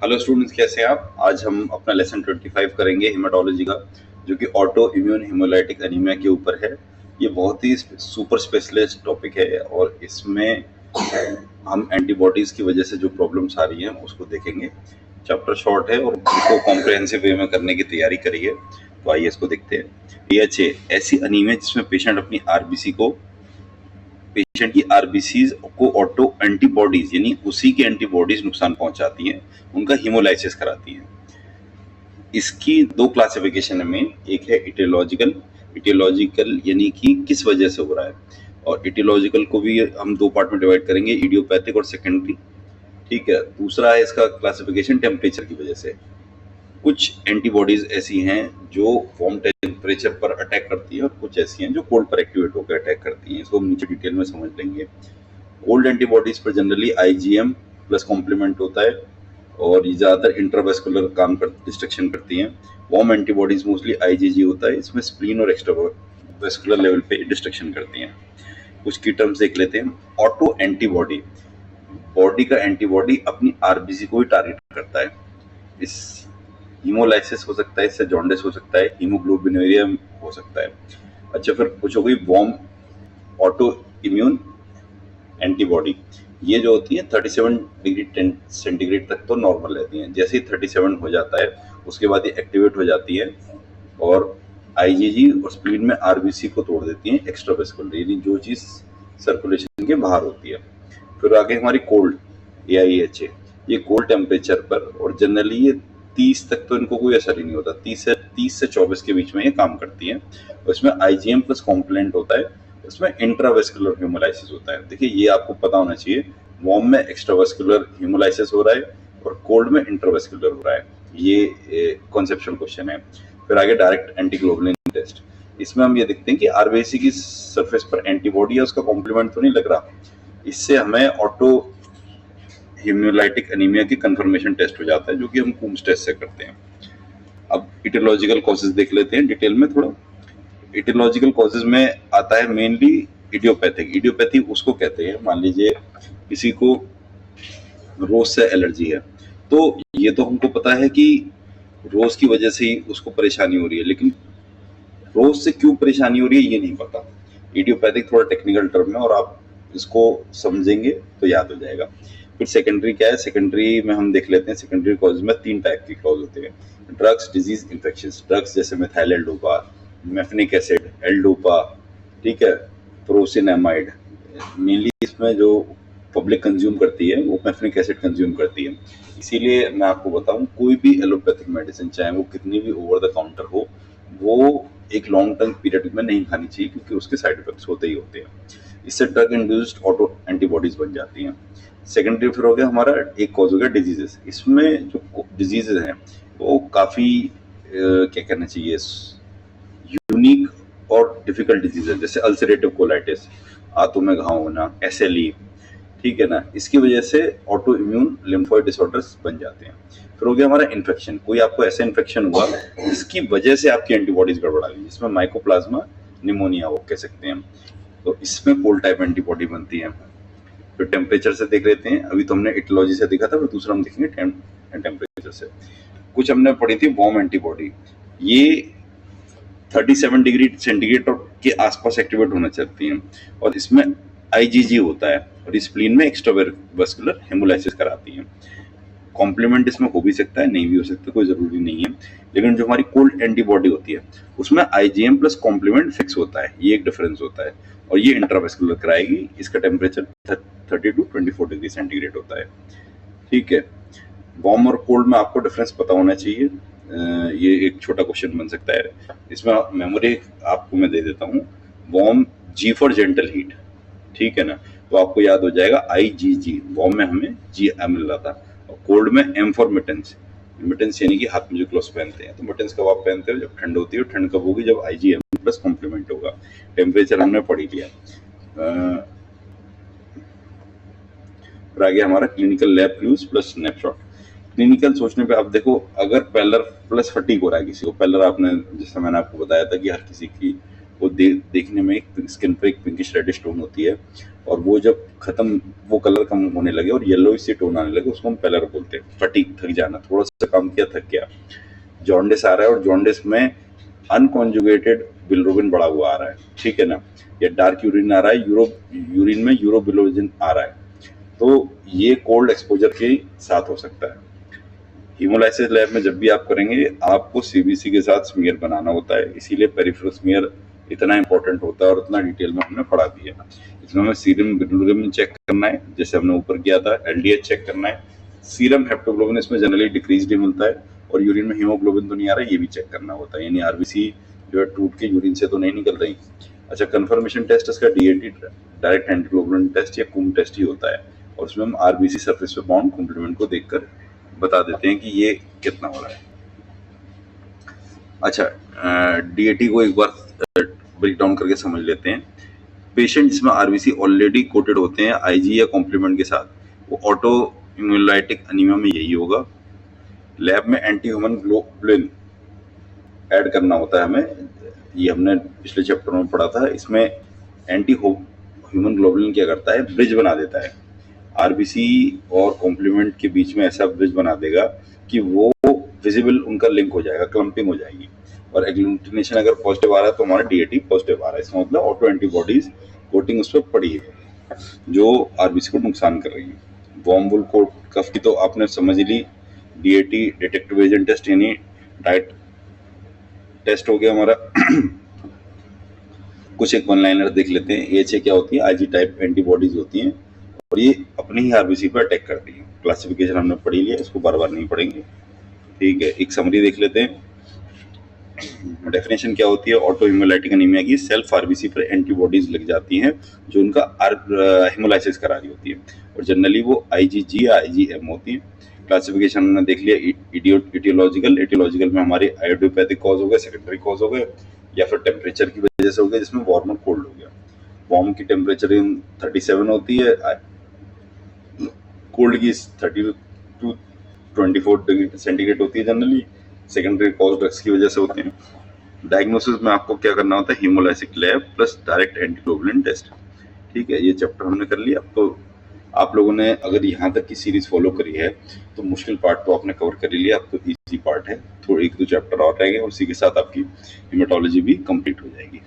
Hello students, कैसे हैं आप? आज हम अपना लेसन 25 करेंगे हेमाटोलॉजी का, जो कि ऑटो इम्यून हेमोलाइटिक एनीमिया के ऊपर है। ये बहुत ही सुपर स्पेशलिस्ट टॉपिक है और इसमें हम एंटीबॉडीज की वजह से जो प्रॉब्लम्स आ रही हैं उसको देखेंगे। चैप्टर शॉर्ट है और इसको कॉम्प्रिहेंसिव वे में करने की तैयारी करी है, तो आइए इसको देखते हैं। DHA ऐसी एनीमिया जिसमें पेशेंट की आरबीसीज को ऑटो एंटीबॉडीज यानी उसी की एंटीबॉडीज नुकसान पहुंचाती हैं, उनका हीमोलाइसिस कराती हैं। इसकी दो क्लासिफिकेशन में, एक है इटियोलॉजिकल यानी कि किस वजह से हो रहा है, और इटियोलॉजिकल को भी हम दो पार्ट में डिवाइड करेंगे, इडियोपैथिक और सेकेंडरी। ठीक है। दूसरा है इसका क्लासिफिकेशन टेम्परेचर की वजह से। कुछ एंटीबॉडीज ऐसी हैं जो वार्म टेम्परेचर पर अटैक करती है और कुछ ऐसी हैं जो कोल्ड पर एक्टिवेट होकर अटैक करती हैं। इसको हम नीचे डिटेल में समझ लेंगे। कोल्ड एंटीबॉडीज पर जनरली आईजीएम प्लस कॉम्प्लीमेंट होता है और ये ज़्यादातर इंट्रावेस्कुलर काम कर डिस्ट्रक्शन करती हैं। वार्म एंटीबॉडीज मोस्टली आईजीजी होता है, इसमें स्प्लीन और एक्स्ट्रावेस्कुलर लेवल पे डिस्ट्रक्शन करती हैं। कुछ की टर्म्स देख लेते हैं। ऑटो एंटीबॉडी, बॉडी का एंटीबॉडी अपनी आरबीसी को ही टारगेट करता है। इस हीमोलाइसिस हो सकता है, इससे जॉन्डिस हो सकता है, हीमोग्लोबिनुरिया हो सकता है। अच्छा, फिर कुछ हो गई वार्म ऑटो इम्यून एंटीबॉडी। ये जो होती है 37 डिग्री सेंटीग्रेड तक तो नॉर्मल रहती हैं। जैसे ही 37 हो जाता है उसके बाद ये एक्टिवेट हो जाती है और आईजीजी और स्प्लीन में आरबीसी को तोड़ देती हैं, एक्स्ट्रावेस्कुलर यानी जो चीज सर्कुलेशन के बाहर होती है। फिर आगे हमारी कोल्ड AIHA, ये कोल्ड टेम्परेचर पर, और जनरली ये 30 तक तो इनको कोई असर ही नहीं होता, 30 से 24 के बीच में ये काम करती हैं। उसमें आईजीएम प्लस कॉम्प्लेंट होता है, उसमें इंट्रावेस्कुलर हीमोलाइसिस होता है। देखिए, ये आपको पता होना चाहिए, वार्म में एक्स्ट्रावेस्कुलर हीमोलाइसिस हो रहा है और कोल्ड में इंट्रावेस्कुलर हो रहा है। ये कॉन्सेप्चुअल क्वेश्चन है। फिर आगे डायरेक्ट एंटीग्लोबुलिन टेस्ट। इसमें हम ये देखते हैं कि आरबीसी की सरफेस पर एंटीबॉडी है, उसका कॉम्प्लीमेंट तो नहीं लग रहा। इससे हमें ऑटो हेमोलाइटिक एनीमिया की कंफर्मेशन टेस्ट हो जाता है, जो कि हम कूम्स टेस्ट से करते हैं। अब इटियोलॉजिकल कॉजेज देख लेते हैं डिटेल में थोड़ा। इटियोलॉजिकल कॉजेज में आता है मेनली इडियोपैथिक। इडियोपैथिक उसको कहते हैं, मान लीजिए किसी को रोज से एलर्जी है, तो ये तो हमको पता है कि रोज की वजह से ही उसको परेशानी हो रही है, लेकिन रोज से क्यों परेशानी हो रही है ये नहीं पता। इडियोपैथिक थोड़ा टेक्निकल टर्म है और आप इसको समझेंगे तो याद हो जाएगा। फिर सेकेंडरी क्या है? सेकेंडरी में हम देख लेते हैं। सेकेंडरी कॉज में 3 टाइप की कॉज होते हैं। Drugs, diseases, infections. ड्रग्स जैसे methyl L dopa, mefenamic acid, L dopa, ठीक है, प्रोसिनेमाइड। मेनली इसमें जो पब्लिक कंज्यूम करती है वो मेफनिक एसिड कंज्यूम करती है। इसीलिए मैं आपको बताऊं, कोई भी एलोपैथिक मेडिसिन चाहे वो कितनी भी ओवर द काउंटर हो, वो एक लॉन्ग टर्म पीरियड में नहीं खानी चाहिए, क्योंकि उसके साइड इफेक्ट्स होते ही होते हैं। इससे ड्रग इंड्यूस्ड ऑटो एंटीबॉडीज बन जाती हैं। सेकेंडरी फिर हो गया हमारा, एक कॉज हो गया डिजीजेस। इसमें जो डिजीजेज हैं वो काफ़ी क्या कहना चाहिए, यूनिक और डिफिकल्ट डिजीज है। जैसे अल्सरेटिव कोलाइटिस, आंतों में घाव होना, SLE, ठीक है ना, इसकी वजह से ऑटो इम्यून लिम्फोइड डिसऑर्डर्स बन जाते हैं। फिर हो गया हमारा इन्फेक्शन। कोई आपको ऐसा इन्फेक्शन हुआ जिसकी वजह से आपकी एंटीबॉडीज गड़बड़ा गई, जिसमें माइकोप्लाज्मा निमोनिया वो कह सकते हैं, तो इसमें कोल्ड टाइप एंटीबॉडी बनती है। फिर टेम्परेचर से देख लेते हैं। अभी तो हमने इटियोलॉजी से देखा था, फिर दूसरा हम देखेंगे टेम्परेचर से। कुछ हमने पढ़ी थी वार्म एंटीबॉडी। ये 37 डिग्री सेंटीग्रेड के आसपास एक्टिवेट होना चाहती हैं और इसमें आईजीजी होता है और स्प्लीन में एक्स्ट्रावेस्कुलर हेमोलाइसिस कराती हैं। कॉम्प्लीमेंट इसमें हो भी सकता है, नहीं भी हो सकता, कोई जरूरी नहीं है। लेकिन जो हमारी कोल्ड एंटीबॉडी होती है उसमें आईजीएम प्लस कॉम्प्लीमेंट फिक्स होता है, ये एक डिफरेंस होता है, और ये इंट्रावेस्कुलर कराएगी। इसका टेम्परेचर 30 to 24 डिग्री सेंटीग्रेड होता है। ठीक है। वार्म और कोल्ड में आपको डिफरेंस पता होना चाहिए। ये एक छोटा क्वेश्चन बन सकता है। इसमें मेमोरी आपको मैं दे देता हूँ। Warm, G for gentle heat, ठीक है ना, तो आपको याद हो जाएगा IgG। वार्म में हमें जी मिल रहा था, और कोल्ड में M फॉर मिटेंस। मिटेंस यानी कि हाथ में जो ग्लोव्स पहनते हैं, तो मिटेंस कब आप पहनते हो? जब ठंड होती है। ठंड कब होगी? जब IgM प्लस कॉम्प्लीमेंट होगा। टेम्परेचर हमने पढ़ ही लिया। फिर आगे हमारा clinical lab clues plus snapshot. Clinical सोचने पे आप देखो, अगर पेलर प्लस फटीग हो रहा है किसी को, पेलर आपने, जैसे मैंने आपको बताया था कि हर किसी की वो देखने में एक स्किन पे एक पिंकिश रेडिश टोन होती है, और वो जब खत्म, वो कलर कम होने लगे और येलो सी टोन आने लगे, उसको हम पैलर बोलते हैं। फटीग, थक जाना, थोड़ा सा काम किया थक गया। जॉन्डिस आ रहा है और जॉन्डिस में अनकॉन्जुगेटेड बिलिरुबिन बढ़ा हुआ आ रहा है, ठीक है ना, या डार्क यूरिन आ रहा है, यूरिन में यूरोबिलिरुबिन आ रहा है, तो ये कोल्ड एक्सपोजर के साथ हो सकता है। हीमोलाइसिस लैब में जब भी आप करेंगे, आपको सीबीसी के साथ स्मीयर बनाना होता है, इसीलिए पेरिफेरल स्मीयर इतना इंपॉर्टेंट होता है और इतना डिटेल में हमने पढ़ा दिया। इसमें हमें सीरम बिलिरुबिन चेक करना है, जैसे हमने ऊपर किया था, एलडीएच चेक करना है, सीरम हेप्टोग्लोबिन इसमें जनरली डिक्रीज ही मिलता है, और यूरिन में हीमोग्लोबिन तो नहीं आ रहा है, ये भी चेक करना होता है, यानी आरबीसी जो है टूट के यूरिन से तो नहीं निकल रही। अच्छा, कंफर्मेशन टेस्ट इसका डीएटी, डायरेक्ट एंटीग्लोबुलिन टेस्ट या कुम टेस्ट ही होता है, और उसमें हम आरबीसी सरफेस पे बाउंड कॉम्प्लीमेंट को देखकर बता देते हैं कि ये कितना हो रहा है। अच्छा, डीएटी को एक बार ब्रेक डाउन करके समझ लेते हैं। पेशेंट जिसमें आरबीसी ऑलरेडी कोटेड होते हैं आईजी या कॉम्प्लीमेंट के साथ, वो ऑटो इम्यूनोलाइटिक अनीमिया में यही होगा। लैब में एंटी ह्यूमन ग्लोबुलिन ऐड करना होता है हमें, ये हमने पिछले चैप्टर में पढ़ा था। इसमें एंटी ह्यूमन ग्लोबुलिन क्या करता है, ब्रिज बना देता है आरबीसी और कॉम्प्लीमेंट के बीच में, ऐसा ब्रिज बना देगा कि वो विजिबल उनका लिंक हो जाएगा, क्लम्पिंग हो जाएगी, और एग्लूटिनेशन अगर पॉजिटिव आ रहा है तो हमारा डीएटी पॉजिटिव आ रहा है। इसका मतलब ऑटो एंटीबॉडीज कोटिंग उस पर पड़ी है जो आरबीसी को नुकसान कर रही है। वॉर्म वुल कोट कफ की तो आपने समझ ली, डीएटी डिटेक्टिव एजेंट टेस्ट यानी डाइट टेस्ट हो गया हमारा। कुछ एक वन लाइनर देख लेते हैं। एएचए क्या होती है, आईजी टाइप एंटीबॉडीज होती हैं, और ये अपने ही आरबीसी पर अटैक करती है। क्लासिफिकेशन हमने पढ़ी लिया, इसको बार बार नहीं पढ़ेंगे, ठीक है। एक समरी देख लेते हैं। डेफिनेशन क्या होती है ऑटो हीमोलाइटिक एनीमिया की, सेल्फ आरबीसी पर एंटीबॉडीज लग जाती हैं जो उनका हीमोलाइसिस करा रही होती है, और जनरली वो आईजीजी या आईजीएम होती है। क्लासिफिकेशन हमने देख लिया। इटियोलॉजिकल में हमारे आयोडियोपैथिक कॉज हो गए, सेकेंडरी कॉज हो गए, या फिर टेम्परेचर की वजह से हो गया, जिसमें वार्म और कोल्ड हो गया। वार्म की टेम्परेचर 37 होती है, कोल्ड की 30 to 24 डिग्री सेंटीग्रेड होती है जनरली। सेकेंडरी कॉज ड्रग्स की वजह से होते हैं। डायग्नोसिस में आपको क्या करना होता है, haemolytic lab plus direct antiglobulin test, ठीक है। ये चैप्टर हमने कर लिया। तो आप लोगों ने अगर यहाँ तक की सीरीज फॉलो करी है तो मुश्किल पार्ट तो आपने कवर कर ही लिया, अब तो इजी पार्ट है, थोड़ी 1-2 चैप्टर और रहेंगे, और उसी के साथ आपकी हेमेटोलॉजी भी कंप्लीट हो जाएगी।